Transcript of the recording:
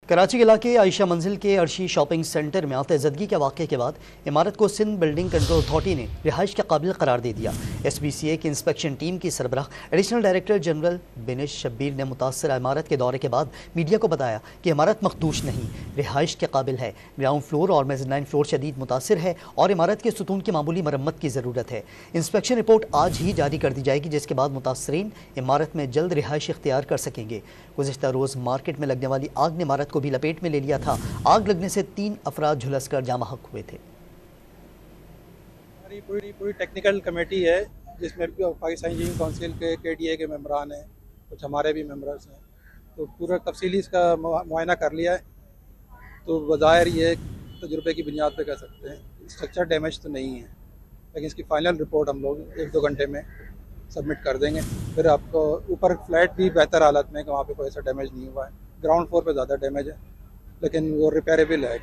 कराची के इलाके आयशा मंजिल के अर्शी शॉपिंग सेंटर में आतज़दगी के वाक़े के बाद इमारत को सिंध बिल्डिंग कंट्रोल अथॉरिटी ने रिहाइश के काबिल करार दे दिया। SBCA की इंस्पेक्शन टीम की सरबराह additional director general Binish Shabbir ने मुतासर इमारत के दौरे के बाद मीडिया को बताया कि इमारत मखदूश नहीं, रिहाइश के काबिल है। ग्राउंड फ्लोर और मेज़नाइन फ्लोर शदीद मुतासर है और इमारत के सुतून की मामूली मरम्मत की ज़रूरत है। इंस्पेक्शन रिपोर्ट आज ही जारी कर दी जाएगी, जिसके बाद मुतासरीन इमारत में जल्द रिहाइश इख्तियार कर सकेंगे। गुज़िश्ता रोज़ मार्केट में लगने वाली आग ने इमारत को भी लपेट में ले लिया था। आग लगने से 3 अफराद झुलसकर जाँ बहक हुए थे। हमारी पूरी टेक्निकल कमेटी है, जिसमें पाकिस्तान इंजीनियरिंग काउंसिल के KDA के मेंबरान हैं, कुछ हमारे भी मेंबर्स हैं। तो पूरा तफसीली इसका मुआयना कर लिया है। तो बज़ाहिर ये तजुर्बे की बुनियाद पे कह सकते हैं स्ट्रक्चर डैमेज तो नहीं है, लेकिन इसकी फ़ाइनल रिपोर्ट हम लोग 1-2 घंटे में सबमिट कर देंगे। फिर आपको ऊपर फ्लैट भी बेहतर हालत में कि वहाँ पे कोई ऐसा डैमेज नहीं हुआ है। ग्राउंड फ्लोर पे ज़्यादा डैमेज है, लेकिन वो रिपेयरेबल है।